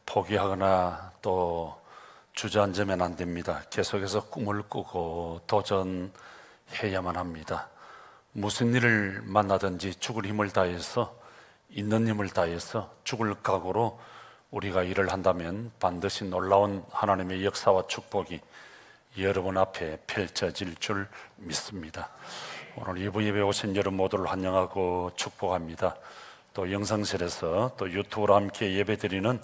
포기하거나 또 주저앉으면 안 됩니다. 계속해서 꿈을 꾸고 도전해야만 합니다. 무슨 일을 만나든지 죽을 힘을 다해서, 있는 힘을 다해서 죽을 각오로 우리가 일을 한다면 반드시 놀라운 하나님의 역사와 축복이 여러분 앞에 펼쳐질 줄 믿습니다. 오늘 2부 예배 오신 여러분 모두를 환영하고 축복합니다. 또 영상실에서 또 유튜브로 함께 예배드리는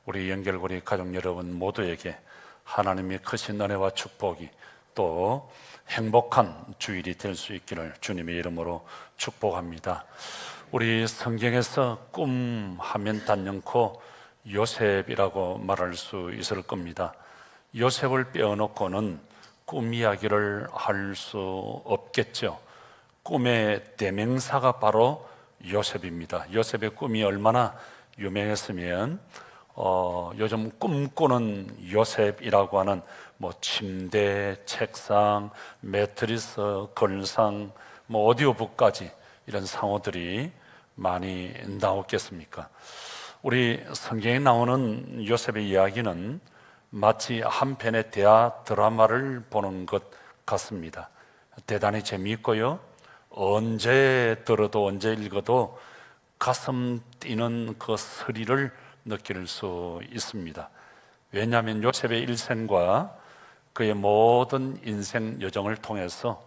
우리 연결고리 가족 여러분 모두에게 하나님의 크신 은혜와 축복이 또 행복한 주일이 될 수 있기를 주님의 이름으로 축복합니다. 우리 성경에서 꿈 하면 단연코 요셉이라고 말할 수 있을 겁니다. 요셉을 빼어놓고는 꿈 이야기를 할 수 없겠죠. 꿈의 대명사가 바로 요셉입니다. 요셉의 꿈이 얼마나 유명했으면 요즘 꿈꾸는 요셉이라고 하는 침대, 책상, 매트리스, 걸상, 오디오북까지 이런 상호들이 많이 나오겠습니까? 우리 성경에 나오는 요셉의 이야기는 마치 한 편의 대하 드라마를 보는 것 같습니다. 대단히 재미있고요, 언제 들어도 언제 읽어도 가슴 뛰는 그 스릴을 느낄 수 있습니다. 왜냐하면 요셉의 일생과 그의 모든 인생 여정을 통해서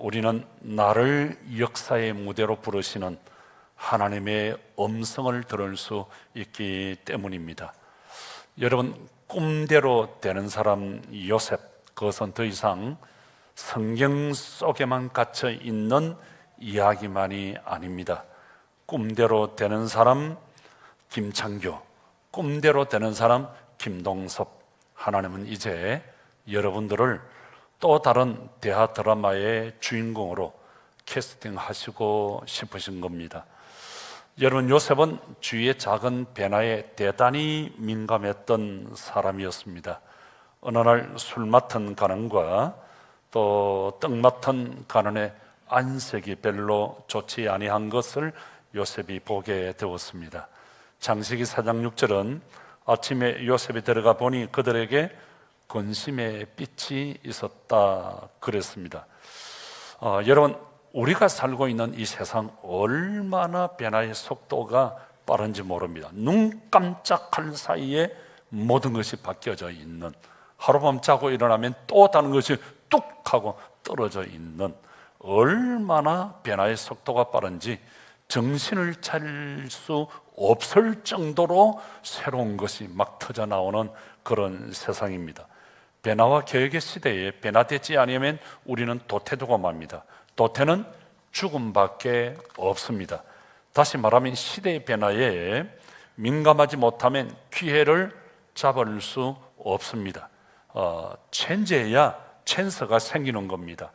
우리는 나를 역사의 무대로 부르시는 하나님의 음성을 들을 수 있기 때문입니다. 여러분, 꿈대로 되는 사람 요셉, 그것은 더 이상 성경 속에만 갇혀 있는 이야기만이 아닙니다. 꿈대로 되는 사람 김창규, 꿈대로 되는 사람 김동섭. 하나님은 이제 여러분들을 또 다른 대하 드라마의 주인공으로 캐스팅하시고 싶으신 겁니다. 여러분, 요셉은 주위의 작은 변화에 대단히 민감했던 사람이었습니다. 어느 날 술 맡은 가는과 또 떡 맡은 가는의 안색이 별로 좋지 아니한 것을 요셉이 보게 되었습니다. 창세기 4장 6절은 아침에 요셉이 들어가 보니 그들에게 근심의 빛이 있었다 그랬습니다. 여러분, 우리가 살고 있는 이 세상 얼마나 변화의 속도가 빠른지 모릅니다. 눈 깜짝할 사이에 모든 것이 바뀌어져 있는, 하룻밤 자고 일어나면 또 다른 것이 뚝 하고 떨어져 있는, 얼마나 변화의 속도가 빠른지 정신을 차릴 수 없을 정도로 새로운 것이 막 터져 나오는 그런 세상입니다. 변화와 개혁의 시대에 변화되지 않으면 우리는 도태되고 맙니다. 도태는 죽음밖에 없습니다. 다시 말하면 시대의 변화에 민감하지 못하면 기회를 잡을 수 없습니다. 체인지해야 찬스가 생기는 겁니다.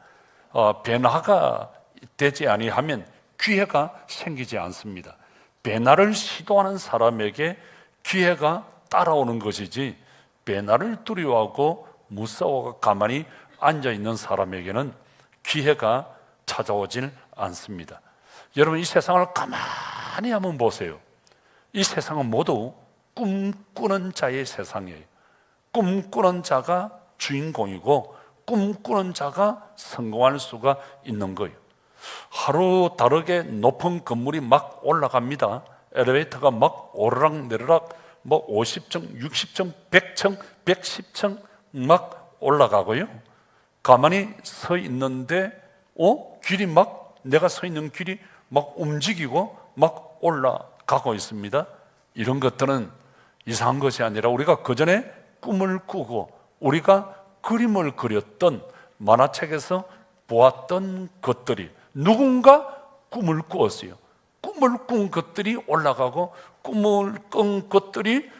변화가 되지 아니하면 기회가 생기지 않습니다. 변화를 시도하는 사람에게 기회가 따라오는 것이지, 변화를 두려워하고 무서워하고 가만히 앉아있는 사람에게는 기회가 찾아오질 않습니다. 여러분, 이 세상을 가만히 한번 보세요. 이 세상은 모두 꿈꾸는 자의 세상이에요. 꿈꾸는 자가 주인공이고 꿈꾸는 자가 성공할 수가 있는 거예요. 하루 다르게 높은 건물이 막 올라갑니다. 엘리베이터가 막 오르락내리락 50층, 60층, 100층, 110층 막 올라가고요, 가만히 서 있는데 길이 막, 내가 서 있는 길이 막 움직이고 막 올라가고 있습니다. 이런 것들은 이상한 것이 아니라 우리가 그전에 꿈을 꾸고 우리가 그림을 그렸던, 만화책에서 보았던 것들이, 누군가 꿈을 꾸었어요. 꿈을 꾼 것들이 올라가고, 꿈을 꾼 것들이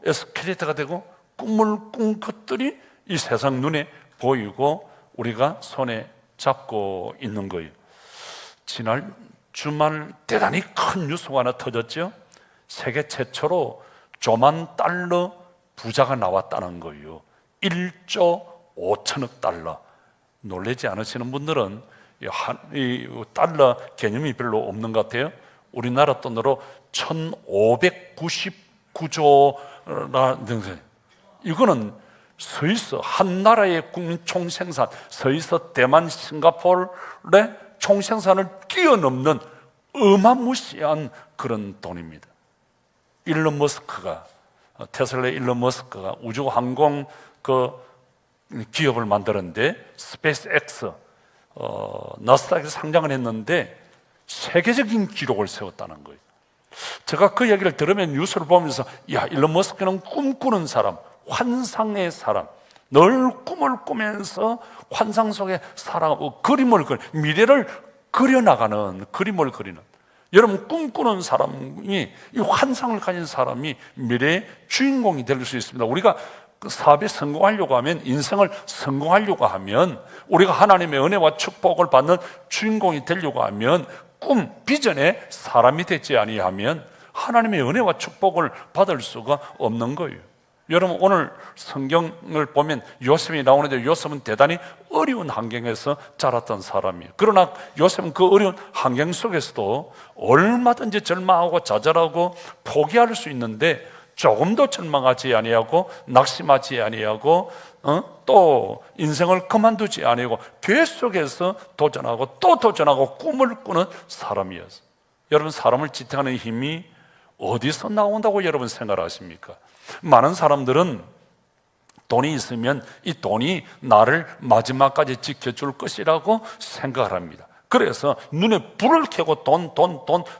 에스컬레이터가 되고, 꿈을 꾼 것들이 이 세상 눈에 보이고 우리가 손에 잡고 있는 거예요. 지난 주말 대단히 큰 뉴스가 하나 터졌죠. 세계 최초로 조만 달러 부자가 나왔다는 거예요. 1조 5천억 달러. 놀라지 않으시는 분들은 이 달러 개념이 별로 없는 것 같아요. 우리나라 돈으로 1599조라는, 이거는 스위스 한 나라의 국민 총생산, 스위스, 대만, 싱가포르의 총생산을 뛰어넘는 어마무시한 그런 돈입니다. 일론 머스크가, 테슬라의 일론 머스크가 우주항공 그 기업을 만들었는데, 스페이스X 나스닥에서 상장을 했는데 세계적인 기록을 세웠다는 거예요. 제가 그 얘기를 들으면 뉴스를 보면서, 야, 일론 머스크는 꿈꾸는 사람, 환상의 사람, 늘 꿈을 꾸면서 환상 속에 살아가고 그림을 미래를 그려나가는, 그림을 그리는, 여러분 꿈꾸는 사람이, 이 환상을 가진 사람이 미래의 주인공이 될 수 있습니다. 우리가 그 사업에 성공하려고 하면, 인생을 성공하려고 하면, 우리가 하나님의 은혜와 축복을 받는 주인공이 되려고 하면, 꿈, 비전의 사람이 되지 아니하면 하나님의 은혜와 축복을 받을 수가 없는 거예요. 여러분, 오늘 성경을 보면 요셉이 나오는데, 요셉은 대단히 어려운 환경에서 자랐던 사람이에요. 그러나 요셉은 그 어려운 환경 속에서도 얼마든지 절망하고 좌절하고 포기할 수 있는데, 조금도 절망하지 아니하고 낙심하지 아니하고 또 인생을 그만두지 아니하고 계속해서 도전하고 또 도전하고 꿈을 꾸는 사람이었어요. 여러분, 사람을 지탱하는 힘이 어디서 나온다고 여러분 생각하십니까? 많은 사람들은 돈이 있으면 이 돈이 나를 마지막까지 지켜줄 것이라고 생각을 합니다. 그래서 눈에 불을 켜고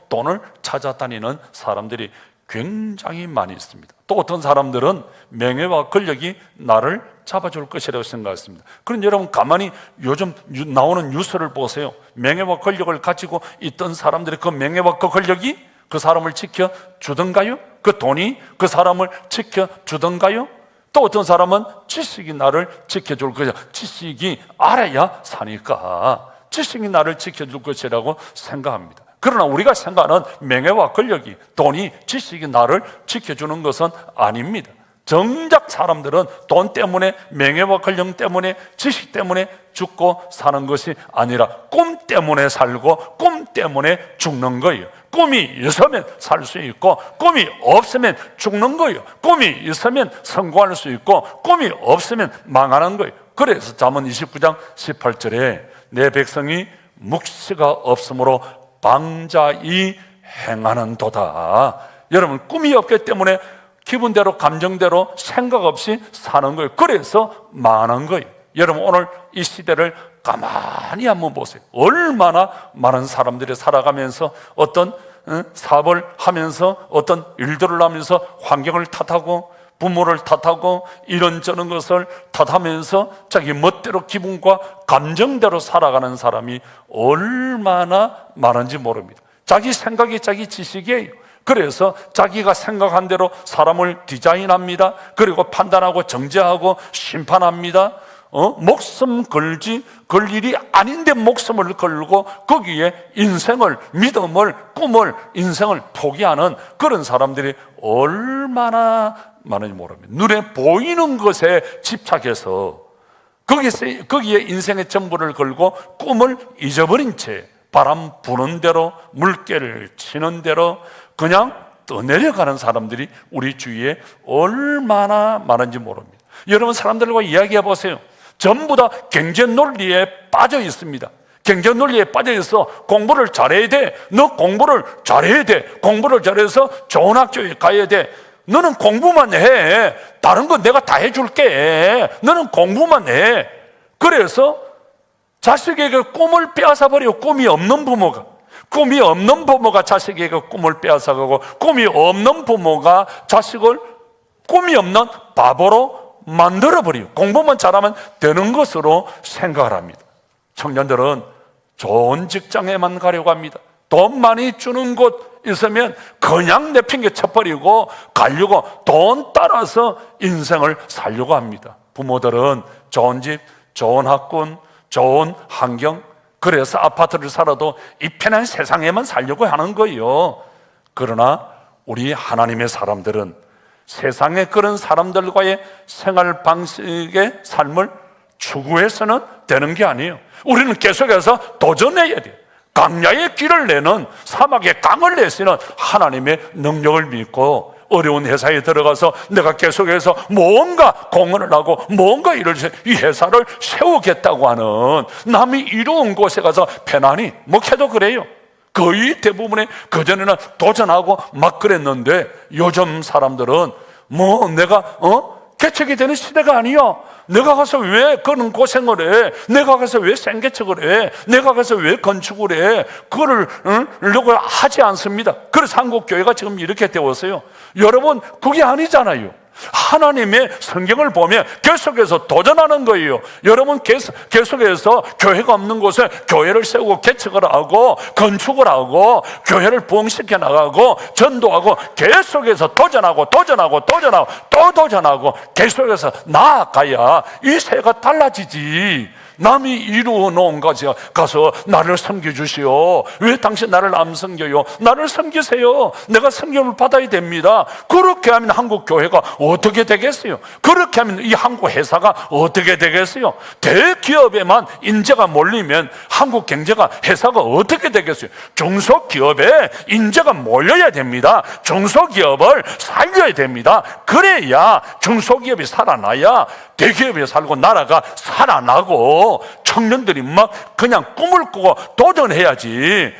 돈을 찾아다니는 사람들이 굉장히 많이 있습니다. 또 어떤 사람들은 명예와 권력이 나를 잡아줄 것이라고 생각했습니다. 그런데 여러분, 가만히 요즘 나오는 뉴스를 보세요. 명예와 권력을 가지고 있던 사람들이 그 명예와 그 권력이 그 사람을 지켜주던가요? 그 돈이 그 사람을 지켜주던가요? 또 어떤 사람은 지식이 나를 지켜줄 것이야. 지식이 알아야 사니까 지식이 나를 지켜줄 것이라고 생각합니다. 그러나 우리가 생각하는 명예와 권력이, 돈이, 지식이 나를 지켜주는 것은 아닙니다. 정작 사람들은 돈 때문에, 명예와 권력 때문에, 지식 때문에 죽고 사는 것이 아니라 꿈 때문에 살고 꿈 때문에 죽는 거예요. 꿈이 있으면 살 수 있고 꿈이 없으면 죽는 거예요. 꿈이 있으면 성공할 수 있고 꿈이 없으면 망하는 거예요. 그래서 잠언 29장 18절에 내 백성이 묵시가 없으므로 방자히 행하는도다. 여러분, 꿈이 없기 때문에 기분대로, 감정대로, 생각 없이 사는 거예요. 그래서 망하는 거예요. 여러분, 오늘 이 시대를 가만히 한번 보세요. 얼마나 많은 사람들이 살아가면서 어떤 사업을 하면서, 어떤 일들을 하면서 환경을 탓하고 부모를 탓하고 이런저런 것을 탓하면서 자기 멋대로 기분과 감정대로 살아가는 사람이 얼마나 많은지 모릅니다. 자기 생각이 자기 지식이에요. 그래서 자기가 생각한 대로 사람을 디자인합니다. 그리고 판단하고 정죄하고 심판합니다. 목숨 걸 일이 아닌데 목숨을 걸고 거기에 인생을, 믿음을, 꿈을, 인생을 포기하는 그런 사람들이 얼마나 많은지 모릅니다. 눈에 보이는 것에 집착해서 거기에 인생의 전부를 걸고 꿈을 잊어버린 채 바람 부는 대로, 물결을 치는 대로 그냥 떠내려가는 사람들이 우리 주위에 얼마나 많은지 모릅니다. 여러분, 사람들과 이야기해 보세요. 전부 다 경제 논리에 빠져 있습니다. 경제 논리에 빠져 있어. 공부를 잘해야 돼. 너 공부를 잘해야 돼. 공부를 잘해서 좋은 학교에 가야 돼. 너는 공부만 해. 다른 건 내가 다 해줄게. 너는 공부만 해. 그래서 자식에게 꿈을 빼앗아버려. 꿈이 없는 부모가 자식에게 꿈을 빼앗아가고, 꿈이 없는 부모가 자식을 꿈이 없는 바보로 만들어버려요. 공부만 잘하면 되는 것으로 생각을 합니다. 청년들은 좋은 직장에만 가려고 합니다. 돈 많이 주는 곳 있으면 그냥 내팽개 쳐버리고 가려고, 돈 따라서 인생을 살려고 합니다. 부모들은 좋은 집, 좋은 학군, 좋은 환경, 그래서 아파트를 살아도 이 편한 세상에만 살려고 하는 거예요. 그러나 우리 하나님의 사람들은 세상의 그런 사람들과의 생활 방식의 삶을 추구해서는 되는 게 아니에요. 우리는 계속해서 도전해야 돼요. 강야의 길을 내는, 사막의 강을 내시는 하나님의 능력을 믿고 어려운 회사에 들어가서 내가 계속해서 뭔가 공헌을 하고 뭔가 일을 해서 이 회사를 세우겠다고 하는, 남이 이루은 곳에 가서 편안히, 목회도 그래요. 거의 대부분의 그전에는 도전하고 막 그랬는데 요즘 사람들은 뭐 내가 개척이 되는 시대가 아니야. 내가 가서 왜 그런 고생을 해? 내가 가서 왜 생개척을 해? 내가 가서 왜 건축을 해? 그거를 누구 하지 않습니다. 그래서 한국 교회가 지금 이렇게 되었어요. 여러분, 그게 아니잖아요. 하나님의 성경을 보면 계속해서 도전하는 거예요. 여러분, 계속해서 교회가 없는 곳에 교회를 세우고 개척을 하고 건축을 하고 교회를 부흥시켜 나가고 전도하고 계속해서 도전하고 또 도전하고 계속해서 나아가야 이 세가 달라지지. 남이 이루어 놓은 것에 가서 나를 섬겨주시오. 왜 당신 나를 안 섬겨요? 나를 섬기세요. 내가 섬김을 받아야 됩니다. 그렇게 하면 한국 교회가 어떻게 되겠어요? 그렇게 하면 이 한국 회사가 어떻게 되겠어요? 대기업에만 인재가 몰리면 한국 경제가, 회사가 어떻게 되겠어요? 중소기업에 인재가 몰려야 됩니다. 중소기업을 살려야 됩니다. 그래야 중소기업이 살아나야 대기업에 살고 나라가 살아나고 청년들이 막 그냥 꿈을 꾸고 도전해야지.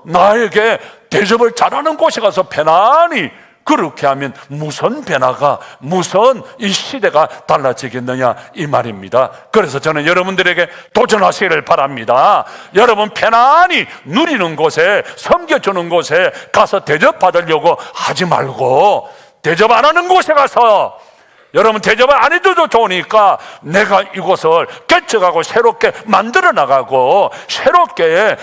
나에게 대접을 잘하는 곳에 가서 편안히 그렇게 하면 무슨 변화가, 무슨 이 시대가 달라지겠느냐 이 말입니다. 그래서 저는 여러분들에게 도전하시기를 바랍니다. 여러분, 편안히 누리는 곳에, 섬겨주는 곳에 가서 대접받으려고 하지 말고, 대접 안 하는 곳에 가서, 여러분, 대접을 안 해줘도 좋으니까 내가 이곳을 개척하고 새롭게 만들어 나가고 새롭게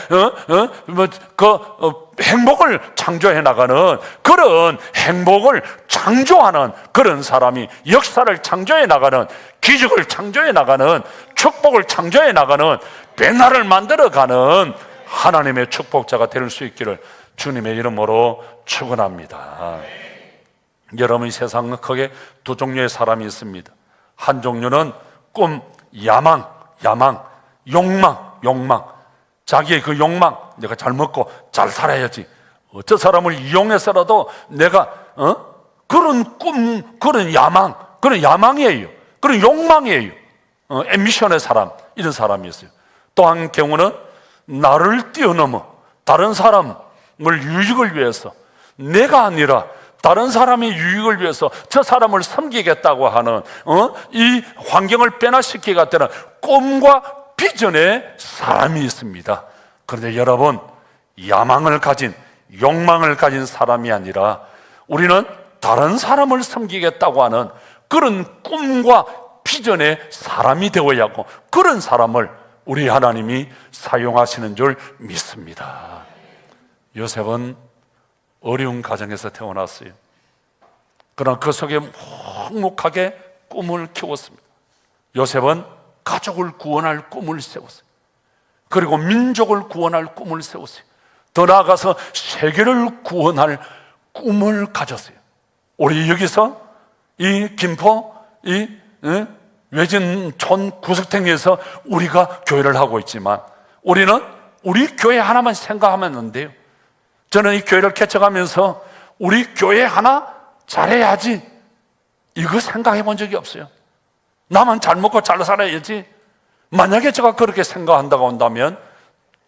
행복을 창조해 나가는, 그런 행복을 창조하는 그런 사람이, 역사를 창조해 나가는, 기적을 창조해 나가는, 축복을 창조해 나가는, 변화를 만들어가는 하나님의 축복자가 될 수 있기를 주님의 이름으로 축원합니다. 여러분, 이 세상은 크게 두 종류의 사람이 있습니다. 한 종류는 꿈, 야망, 욕망. 자기의 그 욕망, 내가 잘 먹고 잘 살아야지. 어떤 사람을 이용해서라도 내가 그런 꿈, 그런 야망이에요. 그런 욕망이에요. 앰비션의 사람, 이런 사람이 있어요. 또 한 경우는 나를 뛰어넘어 다른 사람을 유익을 위해서, 내가 아니라 다른 사람의 유익을 위해서 저 사람을 섬기겠다고 하는 이 환경을 변화시키게 되는 꿈과 비전의 사람이 있습니다. 그런데 여러분, 야망을 가진, 욕망을 가진 사람이 아니라 우리는 다른 사람을 섬기겠다고 하는 그런 꿈과 비전의 사람이 되어야 하고, 그런 사람을 우리 하나님이 사용하시는 줄 믿습니다. 요셉은 어려운 가정에서 태어났어요. 그러나 그 속에 묵묵하게 꿈을 키웠습니다. 요셉은 가족을 구원할 꿈을 세웠어요. 그리고 민족을 구원할 꿈을 세웠어요. 더 나아가서 세계를 구원할 꿈을 가졌어요. 우리 여기서 이 김포 외진촌 구석탱이에서 우리가 교회를 하고 있지만, 우리는 우리 교회 하나만 생각하면 안 돼요. 저는 이 교회를 개척하면서 우리 교회 하나 잘해야지, 이거 생각해 본 적이 없어요. 나만 잘 먹고 잘 살아야지. 만약에 제가 그렇게 생각한다고 한다면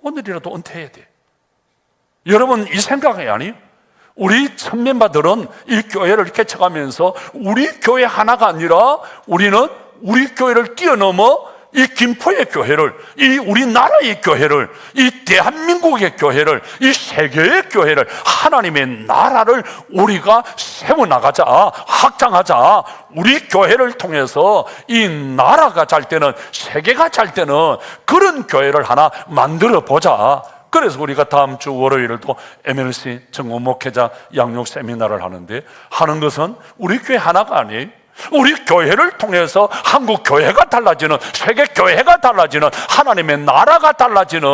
오늘이라도 은퇴해야 돼. 여러분, 이 생각이 아니에요. 우리 첫 멤버들은 이 교회를 개척하면서 우리 교회 하나가 아니라 우리는 우리 교회를 뛰어넘어 이 김포의 교회를, 이 우리나라의 교회를, 이 대한민국의 교회를, 이 세계의 교회를, 하나님의 나라를 우리가 세워나가자, 확장하자. 우리 교회를 통해서 이 나라가 잘 되는, 세계가 잘 되는 그런 교회를 하나 만들어 보자. 그래서 우리가 다음 주 월요일도 MLC 정호 목회자 양육 세미나를 하는 것은 우리 교회 하나가 아니에요. 우리 교회를 통해서 한국 교회가 달라지는, 세계 교회가 달라지는, 하나님의 나라가 달라지는,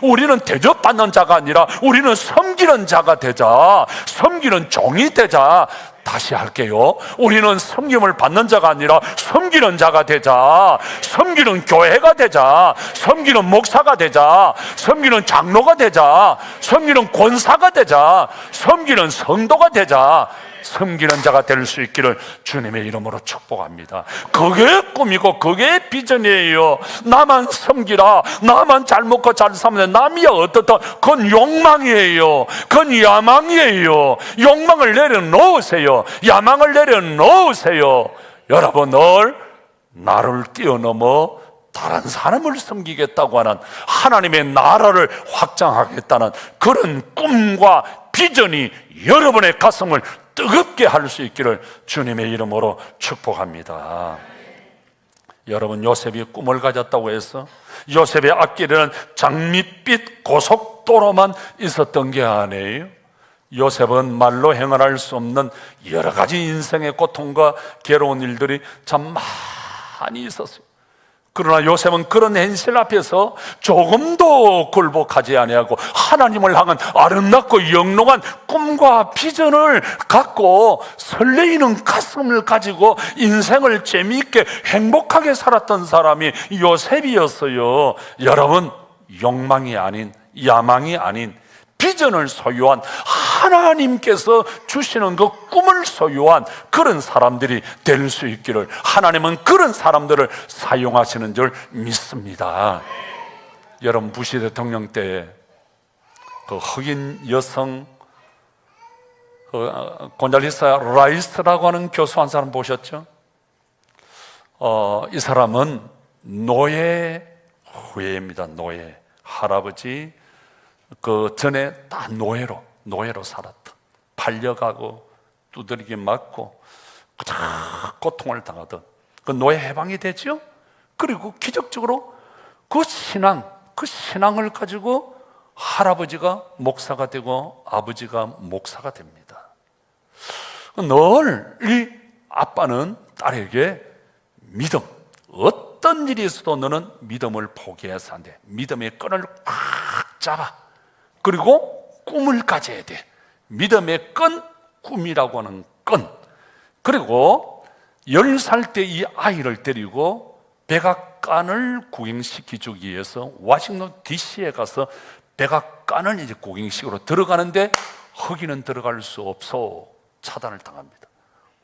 우리는 대접받는 자가 아니라 우리는 섬기는 자가 되자, 섬기는 종이 되자. 다시 할게요. 우리는 섬김을 받는 자가 아니라 섬기는 자가 되자. 섬기는 교회가 되자. 섬기는 목사가 되자. 섬기는 장로가 되자. 섬기는 권사가 되자. 섬기는 성도가 되자. 섬기는 자가 될 수 있기를 주님의 이름으로 축복합니다. 그게 꿈이고 그게 비전이에요. 나만 섬기라, 나만 잘 먹고 잘 살면 남이야 어떻다, 그건 욕망이에요. 그건 야망이에요. 욕망을 내려놓으세요. 야망을 내려놓으세요. 여러분, 늘 나를 뛰어넘어 다른 사람을 섬기겠다고 하는 하나님의 나라를 확장하겠다는 그런 꿈과 비전이 여러분의 가슴을 뜨겁게 할 수 있기를 주님의 이름으로 축복합니다. 여러분, 요셉이 꿈을 가졌다고 해서 요셉의 앞길에는 장밋빛 고속도로만 있었던 게 아니에요. 요셉은 말로 행할 수 없는 여러 가지 인생의 고통과 괴로운 일들이 참 많이 있었어요. 그러나 요셉은 그런 현실 앞에서 조금도 굴복하지 아니하고 하나님을 향한 아름답고 영롱한 꿈과 비전을 갖고 설레이는 가슴을 가지고 인생을 재미있게 행복하게 살았던 사람이 요셉이었어요. 여러분, 욕망이 아닌, 야망이 아닌 비전을 소유한, 하나님께서 주시는 그 꿈을 소유한 그런 사람들이 될 수 있기를, 하나님은 그런 사람들을 사용하시는 줄 믿습니다. 여러분, 부시 대통령 때 그 흑인 여성 곤잘리사 라이스라고 하는 교수 한 사람 보셨죠? 이 사람은 노예 후예입니다. 노예. 할아버지 그 전에 다 노예로 살았다. 팔려가고 두드리기 맞고 고통을 당하던 그 노예 해방이 되죠. 그리고 기적적으로 그 신앙을 가지고 할아버지가 목사가 되고 아버지가 목사가 됩니다. 늘 이 아빠는 딸에게 믿음, 어떤 일이 있어도 너는 믿음을 포기해서 안 돼. 믿음의 끈을 꽉 잡아. 그리고 꿈을 가져야 돼. 믿음의 끈, 꿈이라고 하는 끈. 그리고 10살 때 이 아이를 데리고 백악관을 구경시키기 위해서 워싱턴 DC에 가서 백악관을 이제 구경식으로 들어가는데 흑인은 들어갈 수 없어 차단을 당합니다.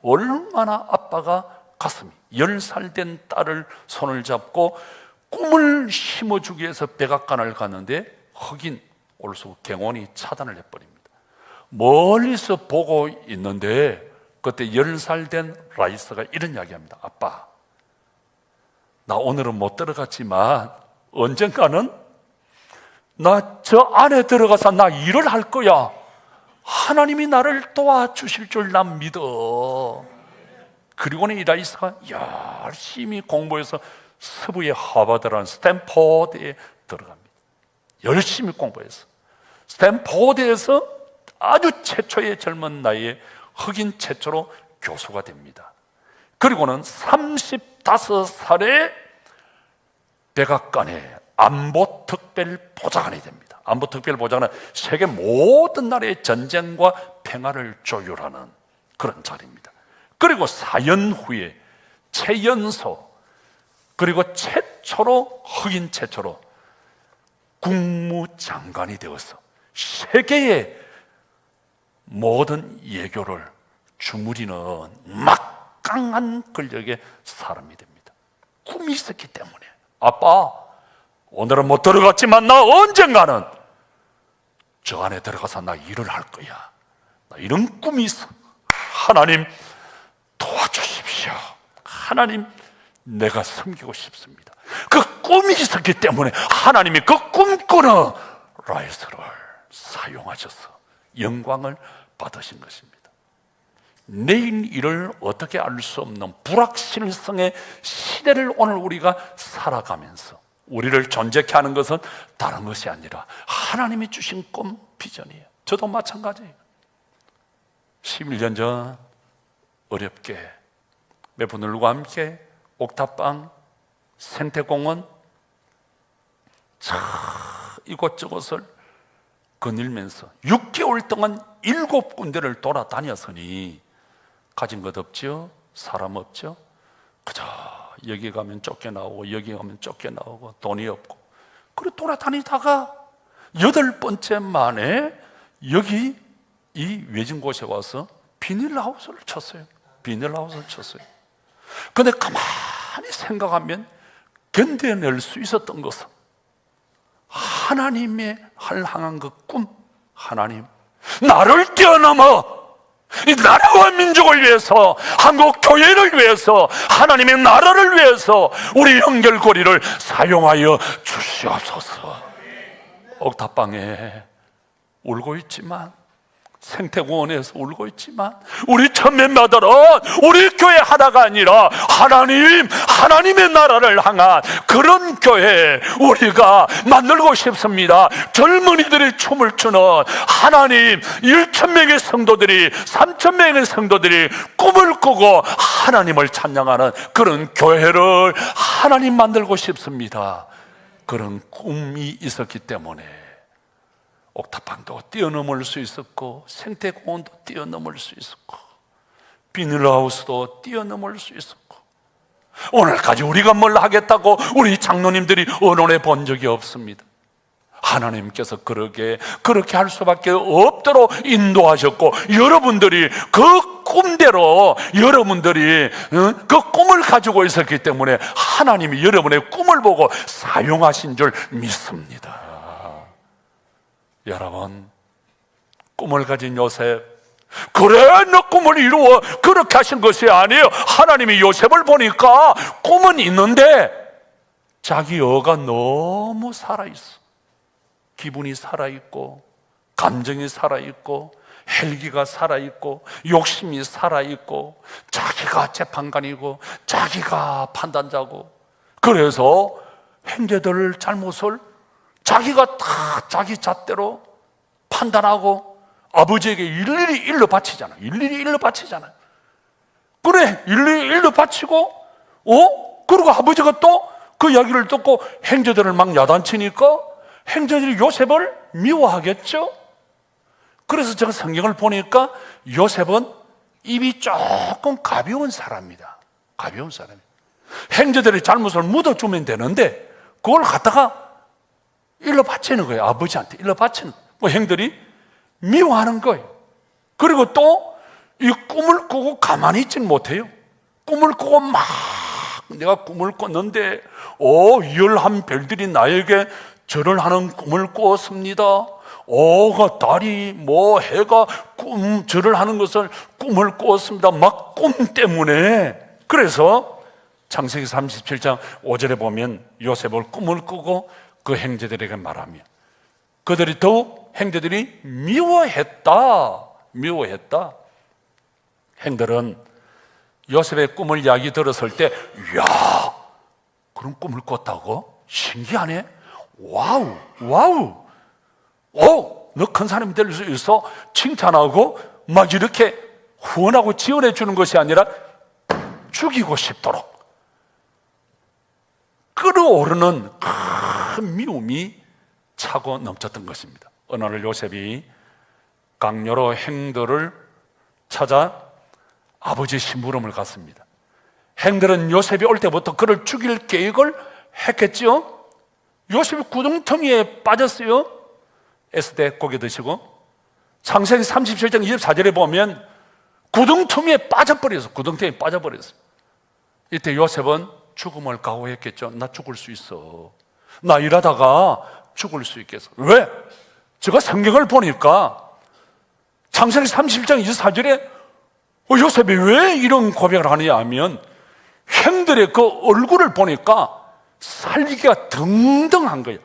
얼마나 아빠가 가슴이, 10살 된 딸을 손을 잡고 꿈을 심어주기 위해서 백악관을 갔는데 흑인 올수 경호원이 차단을 해버립니다. 멀리서 보고 있는데 그때 10살 된 라이스가 이런 이야기합니다. 아빠, 나 오늘은 못 들어갔지만 언젠가는 나 저 안에 들어가서 나 일을 할 거야. 하나님이 나를 도와주실 줄 난 믿어. 그리고는 이 라이스가 열심히 공부해서 서부의 하버드라는 스탠포드에 들어갑니다. 열심히 공부해서 스탠포드에서 아주 최초의 젊은 나이에 흑인 최초로 교수가 됩니다. 그리고는 35살에 백악관의 안보특별보좌관이 됩니다. 안보특별보좌관은 세계 모든 나라의 전쟁과 평화를 조율하는 그런 자리입니다. 그리고 4년 후에 최연소, 그리고 흑인 최초로 국무장관이 되어서 세계의 모든 예교를 주무리는 막강한 권력의 사람이 됩니다. 꿈이 있었기 때문에. 아빠, 오늘은 못 들어갔지만 나 언젠가는 저 안에 들어가서 나 일을 할 거야. 나 이런 꿈이 있어. 하나님 도와주십시오. 하나님, 내가 섬기고 싶습니다. 그 꿈이 있었기 때문에 하나님이 그 꿈꾸는 라이스를 사용하셔서 영광을 받으신 것입니다. 내일 일을 어떻게 알 수 없는 불확실성의 시대를 오늘 우리가 살아가면서 우리를 존재케 하는 것은 다른 것이 아니라 하나님이 주신 꿈, 비전이에요. 저도 마찬가지예요. 11년 전 어렵게 몇 분들과 함께 옥탑방, 생태공원 이곳저곳을 거닐면서 6개월 동안 7군데를 돌아다녔으니 가진 것 없죠? 사람 없죠? 그저 여기 가면 쫓겨나오고 여기 가면 쫓겨나오고 돈이 없고 그리고 돌아다니다가 8번째 만에 여기 이 외진 곳에 와서 비닐하우스를 쳤어요. 비닐하우스를 쳤어요. 근데 가만히 생각하면 견뎌낼 수 있었던 것은 하나님의 향한 그 꿈, 하나님 나를 뛰어넘어 이 나라와 민족을 위해서, 한국 교회를 위해서, 하나님의 나라를 위해서 우리 연결고리를 사용하여 주시옵소서. 옥탑방에 울고 있지만, 생태공원에서 울고 있지만, 우리 천맨마들은 우리 교회 하나가 아니라 하나님의 나라를 향한 그런 교회 우리가 만들고 싶습니다. 젊은이들이 춤을 추는 하나님 1,000명의 성도들이, 3,000명의 성도들이 꿈을 꾸고 하나님을 찬양하는 그런 교회를 하나님 만들고 싶습니다. 그런 꿈이 있었기 때문에 옥탑방도 뛰어넘을 수 있었고, 생태공원도 뛰어넘을 수 있었고, 비닐하우스도 뛰어넘을 수 있었고, 오늘까지 우리가 뭘 하겠다고 우리 장로님들이 언론에 본 적이 없습니다. 하나님께서 그렇게 할 수밖에 없도록 인도하셨고, 여러분들이 그 꿈대로 여러분들이 그 꿈을 가지고 있었기 때문에 하나님이 여러분의 꿈을 보고 사용하신 줄 믿습니다. 여러분, 꿈을 가진 요셉, 그래 너 꿈을 이루어, 그렇게 하신 것이 아니에요. 하나님이 요셉을 보니까 꿈은 있는데 자기 어가 너무 살아있어. 기분이 살아있고, 감정이 살아있고, 헬기가 살아있고, 욕심이 살아있고, 자기가 재판관이고 자기가 판단자고, 그래서 형제들 잘못을 자기가 다 자기 잣대로 판단하고 아버지에게 일일이 일러 바치잖아요. 그래, 일일이 일러 바치고, 그리고 아버지가 또 그 이야기를 듣고 형제들을 막 야단치니까 형제들이 요셉을 미워하겠죠? 그래서 제가 성경을 보니까 요셉은 입이 조금 가벼운 사람입니다. 가벼운 사람이에요. 형제들의 잘못을 묻어주면 되는데 그걸 갖다가 일러 바치는 거예요. 아버지한테 일러 바치는 거예요. 뭐 형들이 미워하는 거예요. 그리고 또 이 꿈을 꾸고 가만히 있지는 못해요. 꿈을 꾸고 막 내가 꿈을 꿨는데 11별들이 나에게 절을 하는 꿈을 꾸었습니다. 오가 달이 뭐 해가 절을 하는 것을 꿈을 꾸었습니다. 막 꿈 때문에. 그래서 창세기 37장 5절에 보면 요셉을 꿈을 꾸고 그 형제들에게 말하며 그들이 더욱 형제들이 미워했다. 형들은 요셉의 꿈을 이야기 들었을 때, 이야, 그런 꿈을 꿨다고? 신기하네. 와우. 너 큰 사람이 될 수 있어? 칭찬하고 막 이렇게 후원하고 지원해 주는 것이 아니라 죽이고 싶도록 끌어오르는 큰 미움이 차고 넘쳤던 것입니다. 어느 날 요셉이 강요로 형들을 찾아 아버지의 심부름을 갔습니다. 형들은 요셉이 올 때부터 그를 죽일 계획을 했겠죠? 요셉이 구덩텅이에 빠졌어요. 에스대 고개 드시고 창세기 37장 24절에 보면 구덩텅이에 빠져버렸어요. 이때 요셉은 죽음을 각오했겠죠. 나 죽을 수 있어. 나 일하다가 죽을 수 있겠어. 왜? 제가 성경을 보니까 창세기 37장 24절에 요셉이 왜 이런 고백을 하느냐 하면 형들의 그 얼굴을 보니까 살기가 등등한 거예요.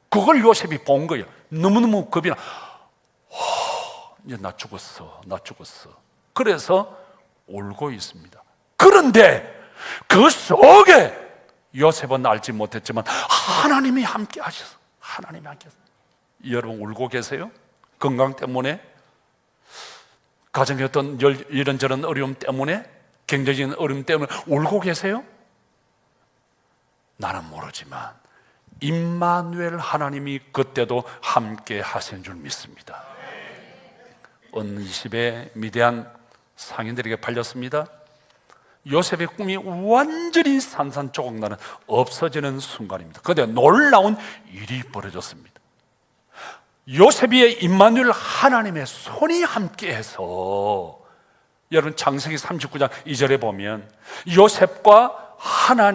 그걸 요셉이 본 거예요. 너무너무 겁이 나. 이제 나 죽었어. 그래서 울고 있습니다. 그런데 그 속에 요셉은 알지 못했지만 하나님이 함께 하셨어. 여러분 울고 계세요? 건강 때문에? 가정의 어떤 이런저런 어려움 때문에? 경제적인 어려움 때문에 울고 계세요? 나는 모르지만 임마누엘 하나님이 그때도 함께 하신 줄 믿습니다. 어느 20에 미디안 상인들에게 팔렸습니다. 요셉의 꿈이 완전히 산산조각나는 없어지는 순간입니다. 그런데 놀라운 일이 벌어졌습니다. 요셉의 임마누엘 하나님의 손이 함께해서, 여러분 창세기 39장 2절에 보면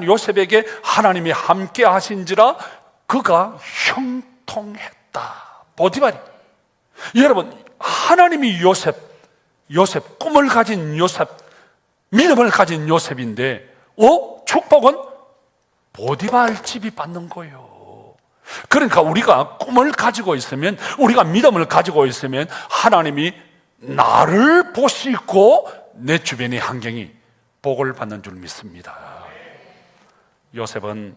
요셉에게 하나님이 함께 하신지라 그가 형통했다. 보디발이, 여러분 하나님이 요셉 꿈을 가진 요셉, 믿음을 가진 요셉인데 축복은 보디발 집이 받는 거예요. 그러니까 우리가 꿈을 가지고 있으면, 우리가 믿음을 가지고 있으면 하나님이 나를 보시고 내 주변의 환경이 복을 받는 줄 믿습니다. 요셉은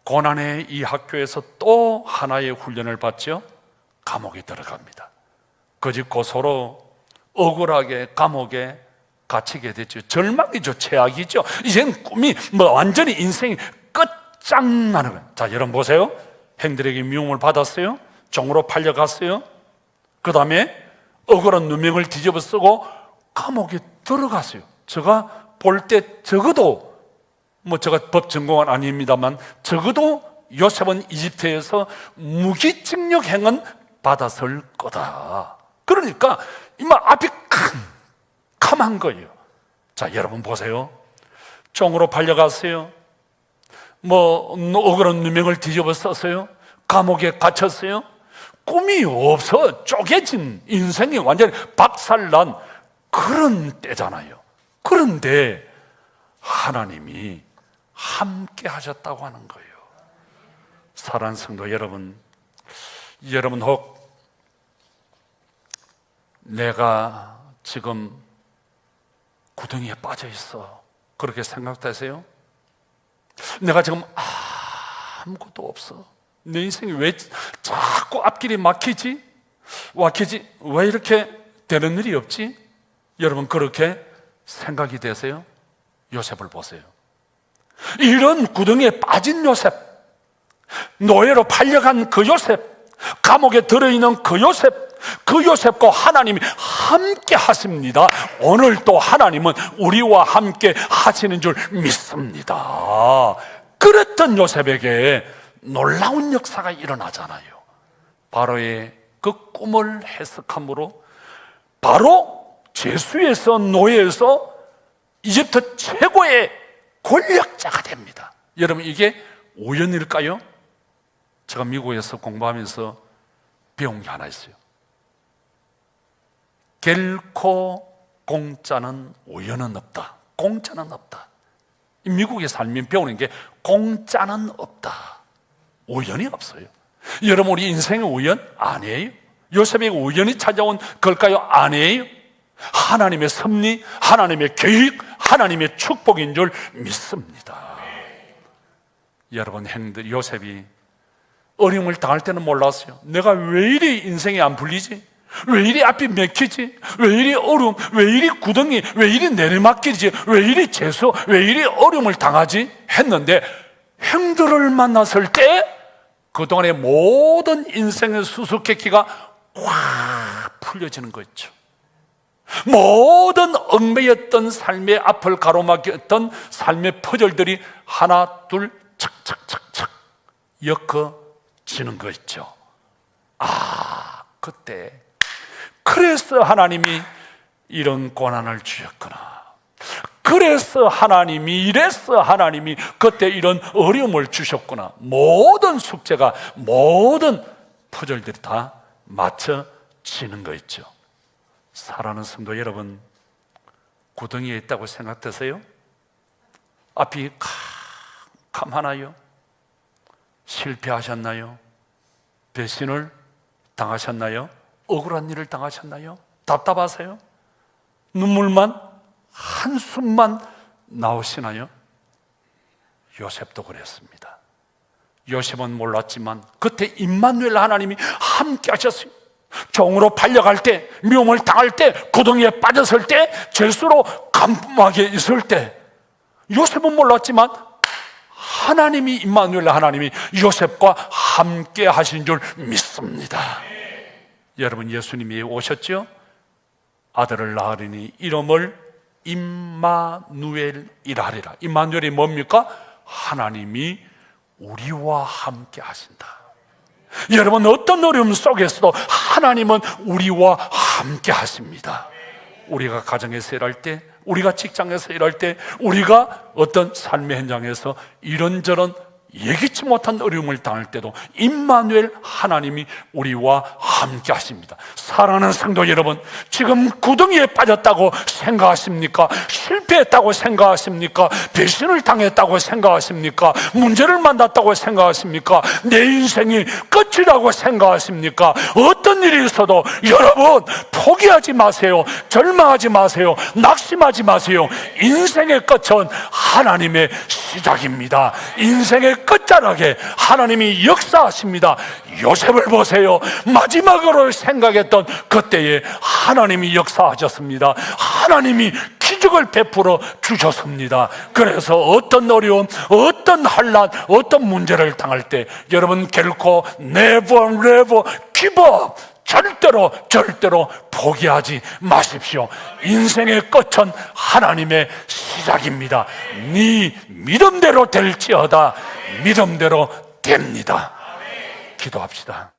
고난의 이 학교에서 또 하나의 훈련을 받죠. 감옥에 들어갑니다. 거짓 고소로 억울하게 감옥에 갇히게 됐죠. 절망이죠. 최악이죠. 이젠 꿈이 완전히 인생이 끝장나는 거예요. 자, 여러분 보세요. 형들에게 미움을 받았어요. 종으로 팔려갔어요. 그 다음에 억울한 누명을 뒤집어 쓰고 감옥에 들어갔어요. 제가 볼 때 적어도, 제가 법 전공은 아닙니다만, 적어도 요셉은 이집트에서 무기징역 행은 받았을 거다. 그러니까 이마 앞이 캄캄한 거예요. 자, 여러분 보세요. 종으로 팔려갔어요. 억울한 누명을 뒤집어 썼어요. 감옥에 갇혔어요. 꿈이 없어 쪼개진 인생이 완전히 박살난 그런 때잖아요. 그런데 하나님이 함께 하셨다고 하는 거예요. 사랑하는 성도 여러분, 혹 내가 지금 구덩이에 빠져 있어, 그렇게 생각되세요? 내가 지금 아무것도 없어, 내 인생이 왜 자꾸 앞길이 막히지? 왜 이렇게 되는 일이 없지? 여러분 그렇게 생각이 되세요? 요셉을 보세요. 이런 구덩이에 빠진 요셉, 노예로 팔려간 그 요셉, 감옥에 들어있는 그 요셉과 하나님이 함께 하십니다. 오늘 또 하나님은 우리와 함께 하시는 줄 믿습니다. 그랬던 요셉에게 놀라운 역사가 일어나잖아요. 바로의 그 꿈을 해석함으로 바로 죄수에서, 노예에서 이집트 최고의 권력자가 됩니다. 여러분 이게 우연일까요? 제가 미국에서 공부하면서 배운 게 하나 있어요. 결코 공짜는 우연은 없다. 공짜는 없다. 미국에 살면 배우는 게 공짜는 없다. 우연이 없어요. 여러분 우리 인생의 우연 아니에요. 요셉에게 우연히 찾아온 걸까요? 아니에요. 하나님의 섭리, 하나님의 계획, 하나님의 축복인 줄 믿습니다. 여러분 형들, 요셉이 어려움을 당할 때는 몰랐어요. 내가 왜 이리 인생이 안 풀리지? 왜 이리 앞이 막히지? 왜 이리 어려움? 왜 이리 구덩이? 왜 이리 내리막길이지? 왜 이리 재수? 왜 이리 어려움을 당하지? 했는데 형들을 만났을 때 그동안의 모든 인생의 수수께끼가 확 풀려지는 거 있죠. 모든 얽매였던 삶의 앞을 가로막혔던 삶의 퍼즐들이 하나 둘 착착착착 엮어지는 거 있죠. 그때 그래서 하나님이 이런 고난을 주셨구나. 그래서 하나님이, 이래서 하나님이 그때 이런 어려움을 주셨구나. 모든 숙제가, 모든 퍼즐들이 다 맞춰지는 거 있죠. 사랑하는 성도 여러분, 구덩이에 있다고 생각되세요? 앞이 캄캄하나요? 실패하셨나요? 배신을 당하셨나요? 억울한 일을 당하셨나요? 답답하세요? 눈물만, 한숨만 나오시나요? 요셉도 그랬습니다. 요셉은 몰랐지만 그때 임마누엘 하나님이 함께 하셨어요. 종으로 팔려갈 때, 미움을 당할 때, 구덩이에 빠졌을 때, 죄수로 감옥에 있을 때, 요셉은 몰랐지만 하나님이, 임마누엘 하나님이 요셉과 함께 하신 줄 믿습니다. 여러분 예수님이 오셨죠? 아들을 낳으리니 이름을 임마누엘이라 하리라. 임마누엘이 뭡니까? 하나님이 우리와 함께 하신다. 여러분, 어떤 어려움 속에서도 하나님은 우리와 함께 하십니다. 우리가 가정에서 일할 때, 우리가 직장에서 일할 때, 우리가 어떤 삶의 현장에서 이런저런 예기치 못한 어려움을 당할 때도 임마누엘 하나님이 우리와 함께 하십니다. 사랑하는 성도 여러분, 지금 구덩이에 빠졌다고 생각하십니까? 실패했다고 생각하십니까? 배신을 당했다고 생각하십니까? 문제를 만났다고 생각하십니까? 내 인생이 끝이라고 생각하십니까? 어떤 일이 있어도 여러분, 포기하지 마세요. 절망하지 마세요. 낙심하지 마세요. 인생의 끝은 하나님의 시작입니다. 인생의 끝자락에 하나님이 역사하십니다. 요셉을 보세요. 마지막으로 생각했던 그때에 하나님이 역사하셨습니다. 하나님이 기적을 베풀어 주셨습니다. 그래서 어떤 어려움, 어떤 환난, 어떤 문제를 당할 때 여러분 결코 never give up, 절대로 포기하지 마십시오. 인생의 끝은 하나님의 시작입니다. 네 믿음대로 될지어다. 믿음대로 됩니다. 기도합시다.